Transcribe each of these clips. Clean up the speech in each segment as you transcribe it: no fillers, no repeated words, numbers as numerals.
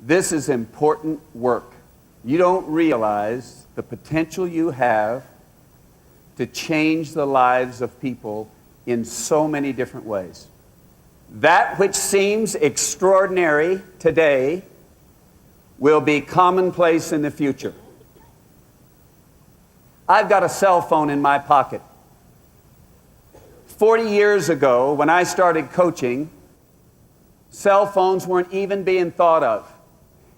This is important work. You don't realize the potential you have to change the lives of people in so many different ways. That which seems extraordinary today will be commonplace in the future. I've got a cell phone in my pocket. 40 years ago, when I started coaching, cell phones weren't even being thought of.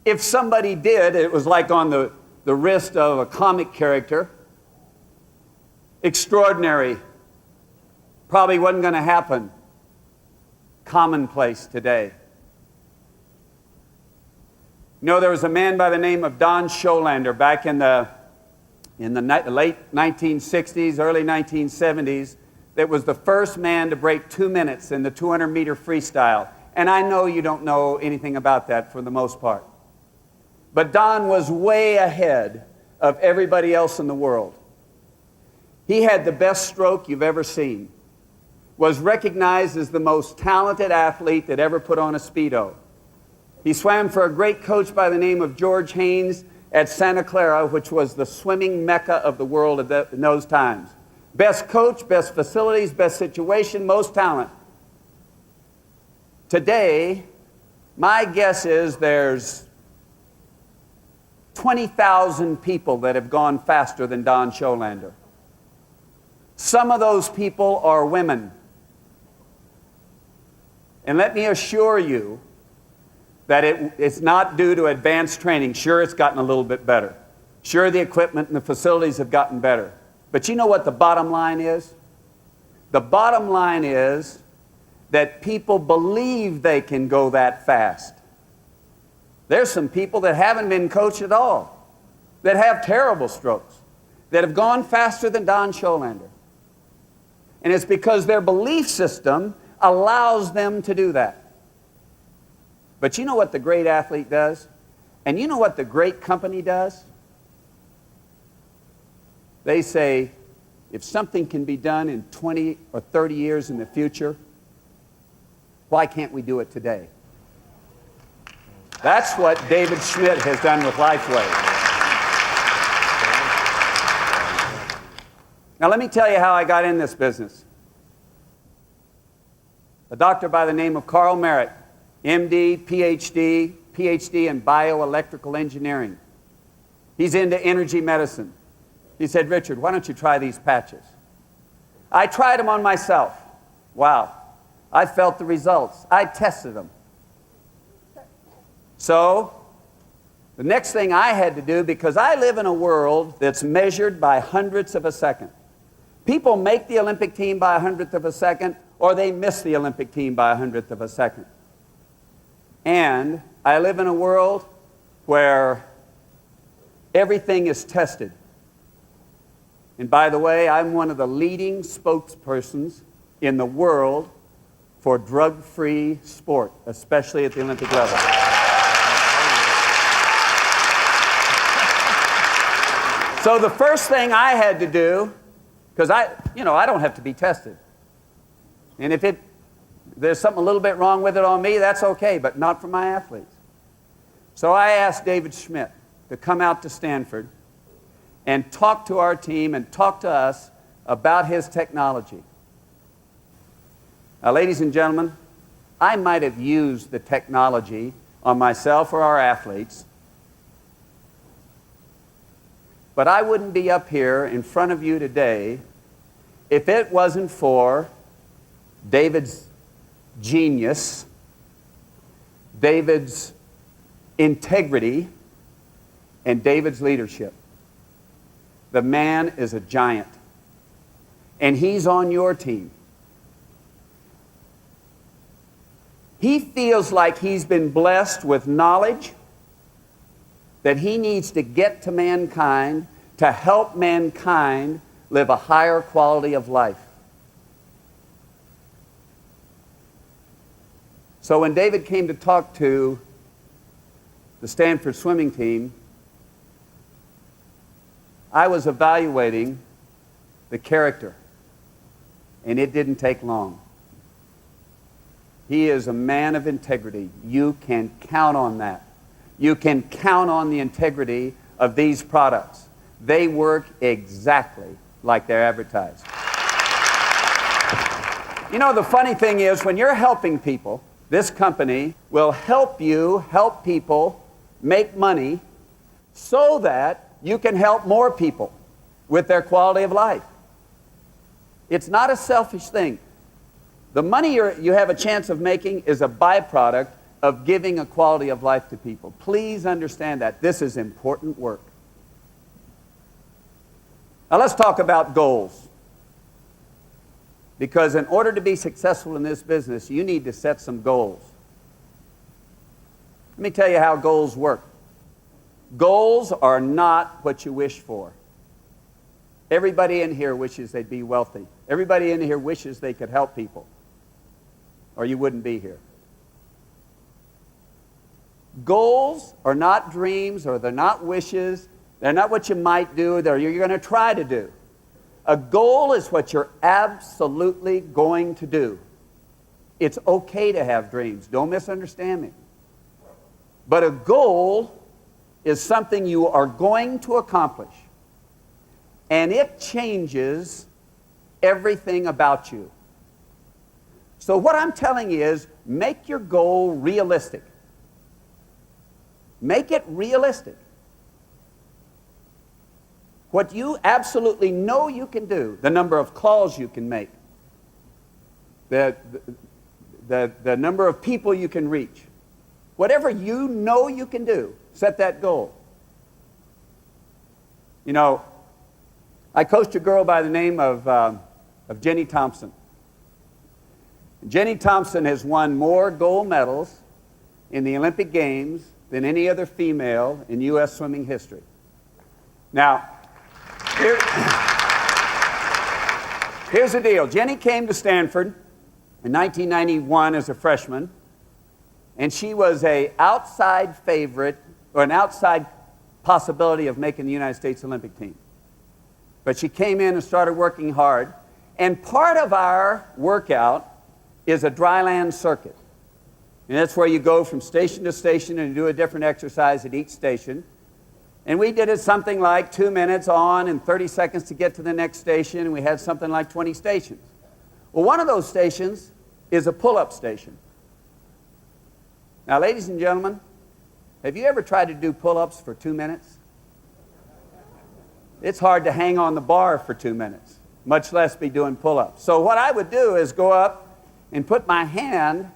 If somebody did, it was like on the wrist of a comic character. Extraordinary. Probably wasn't going to happen. Commonplace today. You know, there was a man by the name of Don Scholander back in the late 1960s, early 1970s, that was the first man to break 2 minutes in the 200-meter freestyle. And I know you don't know anything about that for the most part. But Don was way ahead of everybody else in the world. He had the best stroke you've ever seen, was recognized as the most talented athlete that ever put on a Speedo. He swam for a great coach by the name of George Haynes at Santa Clara, which was the swimming mecca of the world in those times. Best coach, best facilities, best situation, most talent. Today, my guess is there's 20,000 people that have gone faster than Don Scholander. Some of those people are women. And let me assure you that it's not due to advanced training. Sure, it's gotten a little bit better. Sure, the equipment and the facilities have gotten better. But you know what the bottom line is? The bottom line is that people believe they can go that fast. There's some people that haven't been coached at all, that have terrible strokes, that have gone faster than Don Scholander. And it's because their belief system allows them to do that. But you know what the great athlete does? And you know what the great company does? They say, if something can be done in 20 or 30 years in the future, why can't we do it today? That's what David Schmidt has done with LifeWave. Now let me tell you how I got in this business. A doctor by the name of Carl Merritt, MD, PhD in bioelectrical engineering. He's into energy medicine. He said, Richard, why don't you try these patches? I tried them on myself. Wow. I felt the results. I tested them. So, the next thing I had to do, because I live in a world that's measured by hundredths of a second. People make the Olympic team by a hundredth of a second, or they miss the Olympic team by a hundredth of a second. And I live in a world where everything is tested. And by the way, I'm one of the leading spokespersons in the world for drug-free sport, especially at the Olympic level. So the first thing I had to do, because I don't have to be tested. And if there's something a little bit wrong with it on me, that's okay, but not for my athletes. So I asked David Schmidt to come out to Stanford and talk to our team and talk to us about his technology. Now, ladies and gentlemen, I might have used the technology on myself or our athletes, but I wouldn't be up here in front of you today if it wasn't for David's genius, David's integrity, and David's leadership. The man is a giant, and he's on your team. He feels like he's been blessed with knowledge that he needs to get to mankind to help mankind live a higher quality of life. So when David came to talk to the Stanford swimming team, I was evaluating the character, and it didn't take long. He is a man of integrity. You can count on that. You can count on the integrity of these products. They work exactly like they're advertised. You know, the funny thing is, when you're helping people, this company will help you help people make money so that you can help more people with their quality of life. It's not a selfish thing. The money you have a chance of making is a byproduct of giving a quality of life to people. Please understand that. This is important work. Now let's talk about goals. Because in order to be successful in this business, you need to set some goals. Let me tell you how goals work. Goals are not what you wish for. Everybody in here wishes they'd be wealthy. Everybody in here wishes they could help people, or you wouldn't be here. Goals are not dreams, or they're not wishes. They're not what you might do, or you're going to try to do. A goal is what you're absolutely going to do. It's okay to have dreams. Don't misunderstand me. But a goal is something you are going to accomplish. And it changes everything about you. So what I'm telling you is, make your goal realistic. Make it realistic. What you absolutely know you can do, the number of calls you can make, the number of people you can reach, whatever you know you can do, set that goal. You know, I coached a girl by the name of Jenny Thompson. Jenny Thompson has won more gold medals in the Olympic Games than any other female in U.S. swimming history. Now, here's the deal. Jenny came to Stanford in 1991 as a freshman, and she was an outside favorite, or an outside possibility of making the United States Olympic team. But she came in and started working hard, and part of our workout is a dry land circuit. And that's where you go from station to station and do a different exercise at each station. And we did it something like 2 minutes on and 30 seconds to get to the next station, and we had something like 20 stations. Well, one of those stations is a pull-up station. Now, ladies and gentlemen, have you ever tried to do pull-ups for 2 minutes? It's hard to hang on the bar for 2 minutes, much less be doing pull-ups. So what I would do is go up and put my hand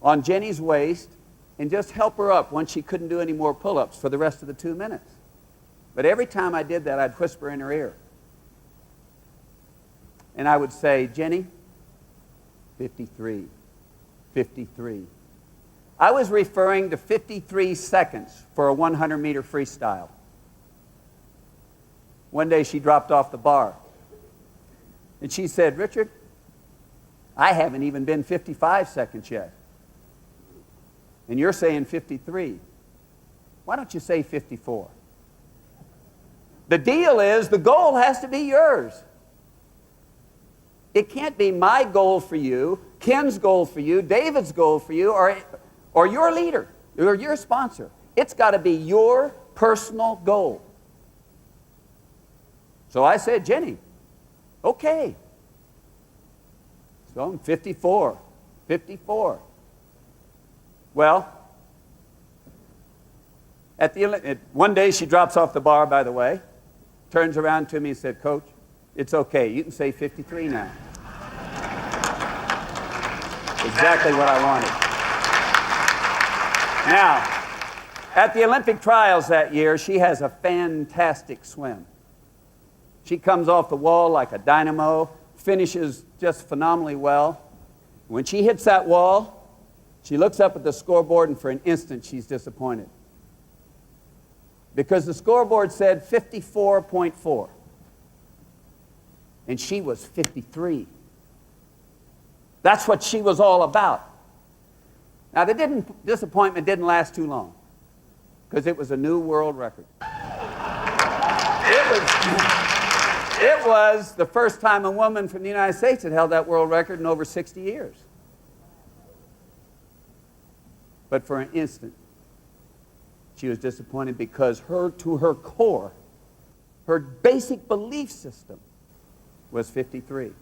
on Jenny's waist and just help her up once she couldn't do any more pull-ups for the rest of the 2 minutes. But every time I did that, I'd whisper in her ear. And I would say, Jenny, 53, 53. I was referring to 53 seconds for a 100-meter freestyle. One day she dropped off the bar. And she said, Richard, I haven't even been 55 seconds yet. And you're saying 53. Why don't you say 54? The deal is, the goal has to be yours. It can't be my goal for you, Ken's goal for you, David's goal for you, or your leader, or your sponsor. It's got to be your personal goal. So I said, Jenny, okay. So I'm 54, 54. Well, one day she drops off the bar, by the way, turns around to me and said, Coach, it's okay. You can say 53 now. Exactly what I wanted. Now, at the Olympic trials that year, she has a fantastic swim. She comes off the wall like a dynamo, finishes just phenomenally well. When she hits that wall, she looks up at the scoreboard, and for an instant, she's disappointed. Because the scoreboard said 54.4. And she was 53. That's what she was all about. Now, the disappointment didn't last too long, because it was a new world record. It was the first time a woman from the United States had held that world record in over 60 years. But for an instant, She was disappointed because to her core, her basic belief system was 53.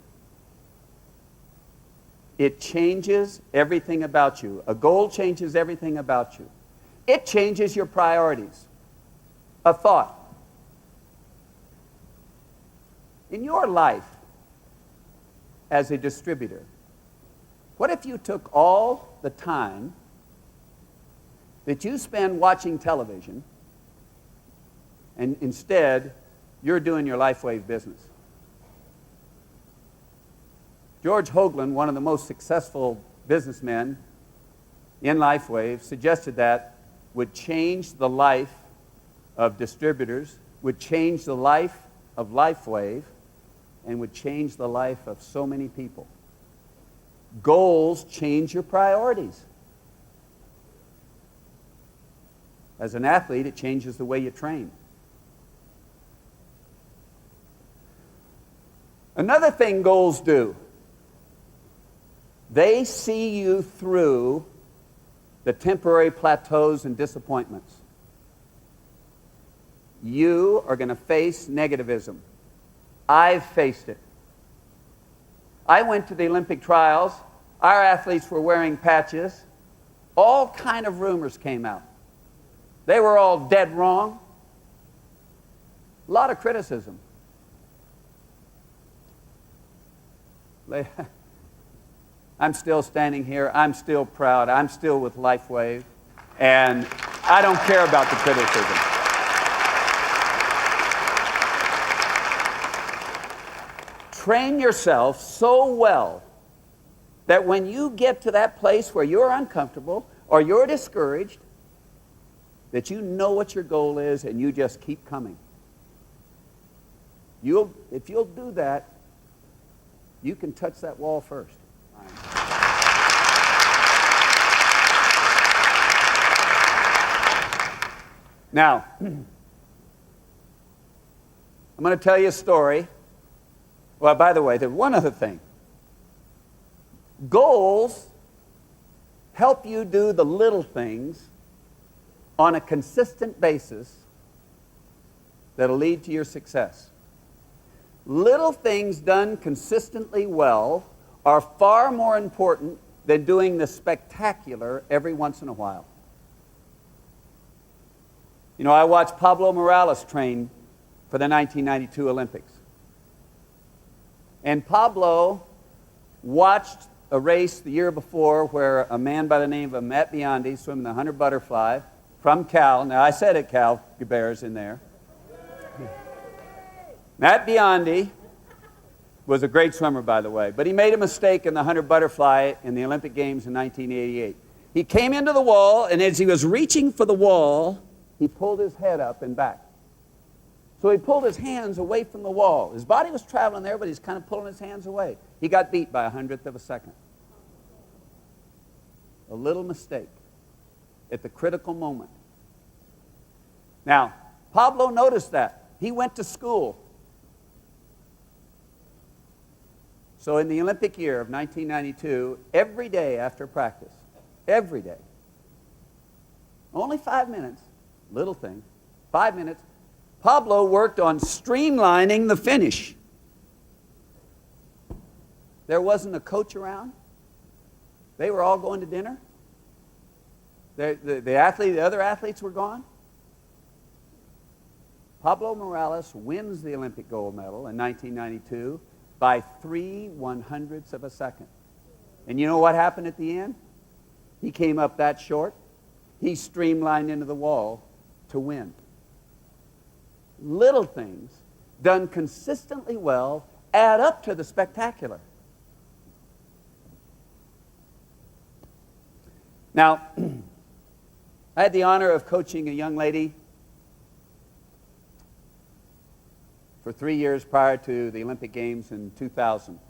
It changes everything about you. A goal changes everything about you. It changes your priorities. A thought. In your life as a distributor, what if you took all the time that you spend watching television and instead you're doing your LifeWave business? George Hoagland, one of the most successful businessmen in LifeWave, suggested that would change the life of distributors, would change the life of LifeWave, and would change the life of so many people. Goals change your priorities. As an athlete, it changes the way you train. Another thing goals do, they see you through the temporary plateaus and disappointments. You are going to face negativism. I've faced it. I went to the Olympic trials. Our athletes were wearing patches. All kind of rumors came out. They were all dead wrong. A lot of criticism. I'm still standing here. I'm still proud. I'm still with LifeWave. And I don't care about the criticism. Train yourself so well that when you get to that place where you're uncomfortable or you're discouraged, that you know what your goal is and you just keep coming. If you'll do that, you can touch that wall first. Now, I'm going to tell you a story. Well, by the way, there's one other thing. Goals help you do the little things on a consistent basis that'll lead to your success. Little things done consistently well are far more important than doing the spectacular every once in a while. You know, I watched Pablo Morales train for the 1992 Olympics. And Pablo watched a race the year before where a man by the name of Matt Biondi swimming the 100 butterfly from Cal. Now, I said it, Cal. Guber's in there. Matt Biondi was a great swimmer, by the way, but he made a mistake in the 100 butterfly in the Olympic Games in 1988. He came into the wall, and as he was reaching for the wall, he pulled his head up and back. So he pulled his hands away from the wall. His body was traveling there, but he's kind of pulling his hands away. He got beat by 100th of a second. A little mistake at the critical moment. Now, Pablo noticed that. He went to school. So in the Olympic year of 1992, every day after practice, every day, only 5 minutes, little thing, 5 minutes, Pablo worked on streamlining the finish. There wasn't a coach around. They were all going to dinner. The other athletes were gone. Pablo Morales wins the Olympic gold medal in 1992 by 3/100ths of a second. And you know what happened at the end? He came up that short. He streamlined into the wall to win. Little things done consistently well add up to the spectacular. Now, I had the honor of coaching a young lady for 3 years prior to the Olympic Games in 2000. Her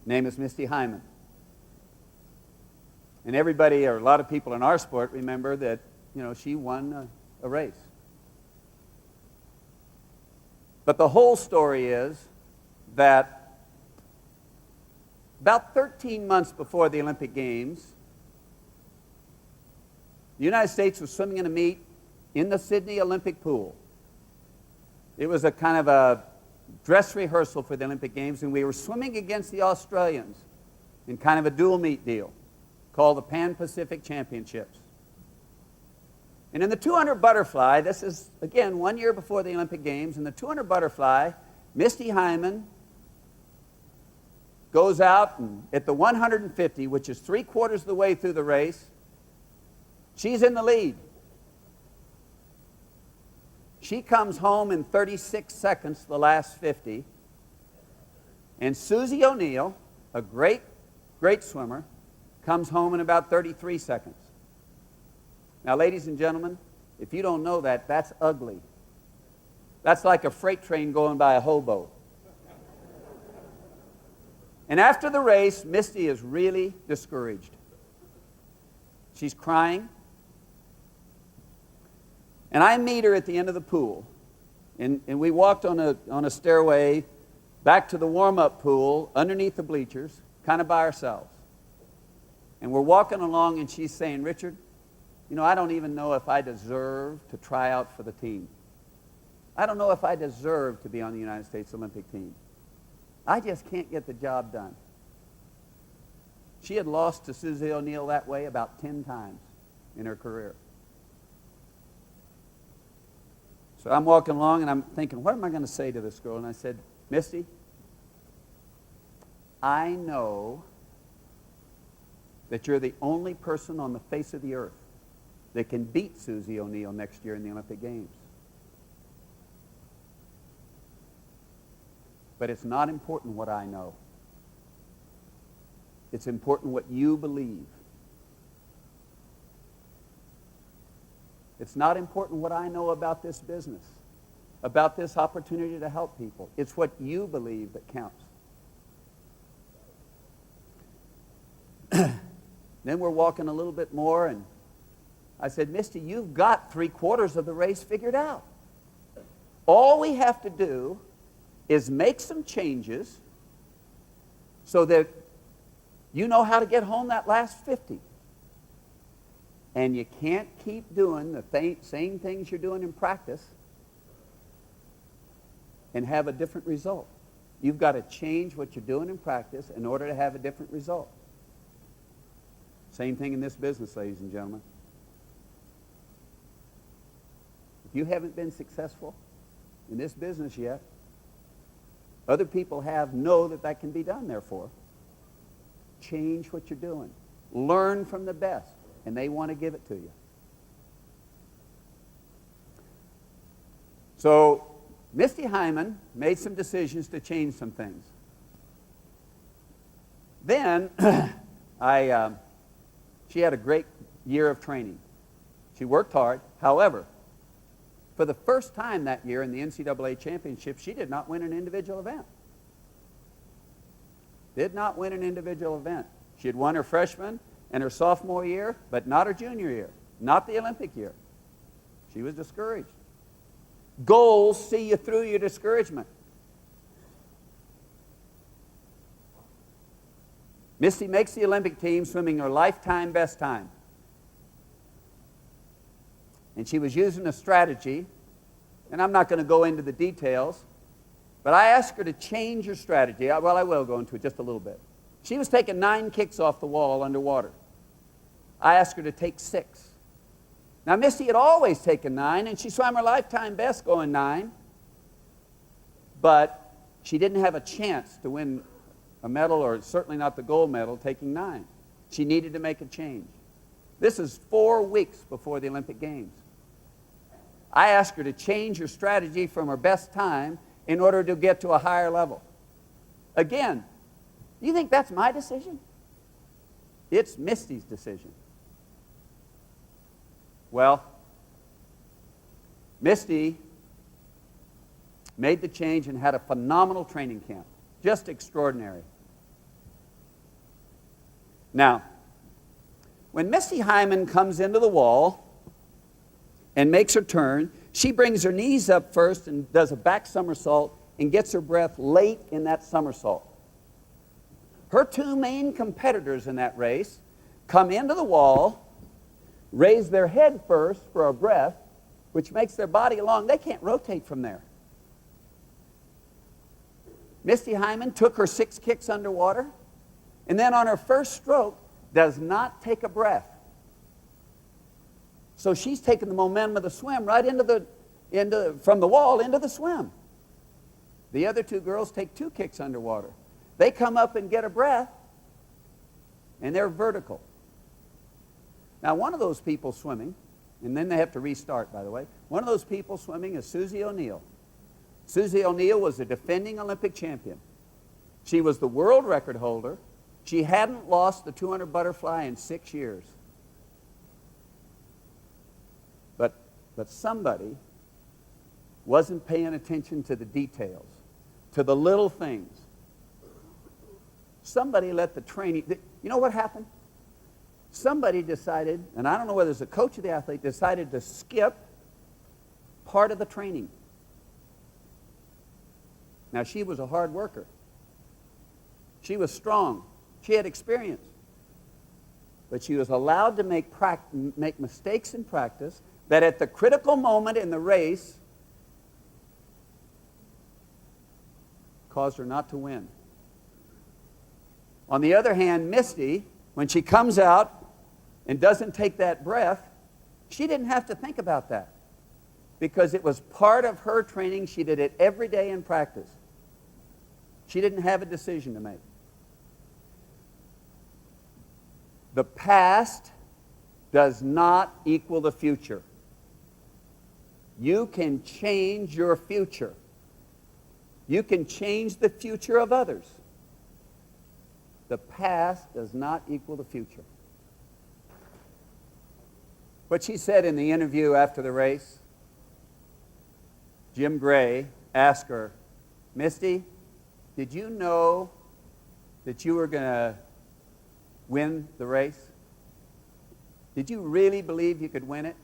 name is Misty Hyman. And everybody, or a lot of people in our sport, remember that, you know, she won a race. But the whole story is that about 13 months before the Olympic Games, The United States was swimming in a meet in the Sydney Olympic pool. It was a kind of a dress rehearsal for the Olympic Games, and we were swimming against the Australians in kind of a dual meet deal called the Pan-Pacific Championships. And in the 200 butterfly, this is, again, 1 year before the Olympic Games, in the 200 butterfly, Misty Hyman goes out and at the 150, which is 3/4 of the way through the race, she's in the lead. She comes home in 36 seconds, the last 50. And Susie O'Neill, a great swimmer, comes home in about 33 seconds. Now, ladies and gentlemen, if you don't know that, that's ugly. That's like a freight train going by a hobo. And after the race, Misty is really discouraged. She's crying. And I meet her at the end of the pool. And we walked on a stairway back to the warm-up pool underneath the bleachers, kind of by ourselves. And we're walking along, and she's saying, Richard, you know, I don't even know if I deserve to try out for the team. I don't know if I deserve to be on the United States Olympic team. I just can't get the job done. She had lost to Susie O'Neill that way about 10 times in her career. So I'm walking along, and I'm thinking, what am I going to say to this girl? And I said, Misty, I know that you're the only person on the face of the earth that can beat Susie O'Neill next year in the Olympic Games. But it's not important what I know. It's important what you believe. It's not important what I know about this business, about this opportunity to help people. It's what you believe that counts. Then we're walking a little bit more, and I said, Misty, you've got 3/4 of the race figured out. All we have to do is make some changes so that you know how to get home that last 50. And you can't keep doing the same things you're doing in practice and have a different result. You've got to change what you're doing in practice in order to have a different result. Same thing in this business, ladies and gentlemen. If you haven't been successful in this business yet, other people know that can be done, therefore. Change what you're doing. Learn from the best, and they want to give it to you. So Misty Hyman made some decisions to change some things. Then she had a great year of training. She worked hard. However, for the first time that year in the NCAA championship, she did not win an individual event. Did not win an individual event. She had won her freshman and her sophomore year, but not her junior year, not the Olympic year. She was discouraged. Goals see you through your discouragement. Misty makes the Olympic team swimming her lifetime best time. And she was using a strategy, and I'm not going to go into the details, but I asked her to change her strategy. Well, I will go into it just a little bit. She was taking 9 kicks off the wall underwater. I asked her to take 6. Now, Misty had always taken 9, and she swam her lifetime best going 9, but she didn't have a chance to win a medal, or certainly not the gold medal, taking 9. She needed to make a change. This is 4 weeks before the Olympic Games. I asked her to change her strategy from her best time in order to get to a higher level. Again, do you think that's my decision? It's Misty's decision. Well, Misty made the change and had a phenomenal training camp. Just extraordinary. Now, when Misty Hyman comes into the wall and makes her turn, she brings her knees up first and does a back somersault and gets her breath late in that somersault. Her 2 main competitors in that race come into the wall, raise their head first for a breath, which makes their body long. They can't rotate from there. Misty Hyman took her 6 kicks underwater, and then on her first stroke, does not take a breath. So she's taking the momentum of the swim right from the wall into the swim. The other 2 girls take 2 kicks underwater. They come up and get a breath, and they're vertical. Now, one of those people swimming, and then they have to restart, by the way. One of those people swimming is Susie O'Neill. Susie O'Neill was a defending Olympic champion. She was the world record holder. She hadn't lost the 200 butterfly in 6 years. But somebody wasn't paying attention to the details, to the little things. Somebody let the training... You know what happened? Somebody decided, and I don't know whether it's a coach of the athlete, decided to skip part of the training. Now, she was a hard worker. She was strong. She had experience. But she was allowed to make mistakes in practice that at the critical moment in the race caused her not to win. On the other hand, Misty, when she comes out and doesn't take that breath, she didn't have to think about that because it was part of her training. She did it every day in practice. She didn't have a decision to make. The past does not equal the future. You can change your future. You can change the future of others. The past does not equal the future. What she said in the interview after the race, Jim Gray asked her, Misty, did you know that you were going to win the race? Did you really believe you could win it?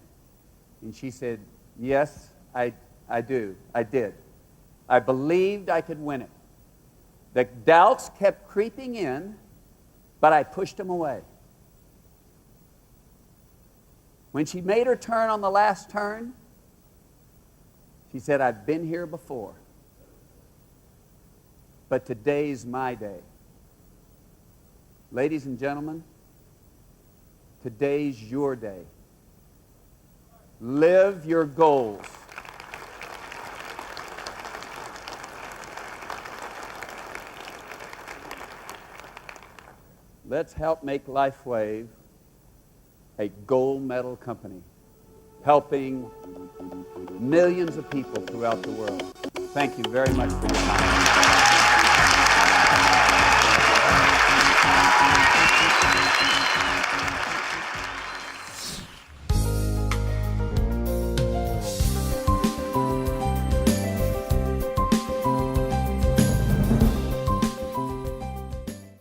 And she said, yes, I do. I did. I believed I could win it. The doubts kept creeping in, but I pushed them away. When she made her turn on the last turn, she said, I've been here before, but today's my day. Ladies and gentlemen, today's your day. Live your goals. Let's help make LifeWave a gold medal company, helping millions of people throughout the world. Thank you very much for your time.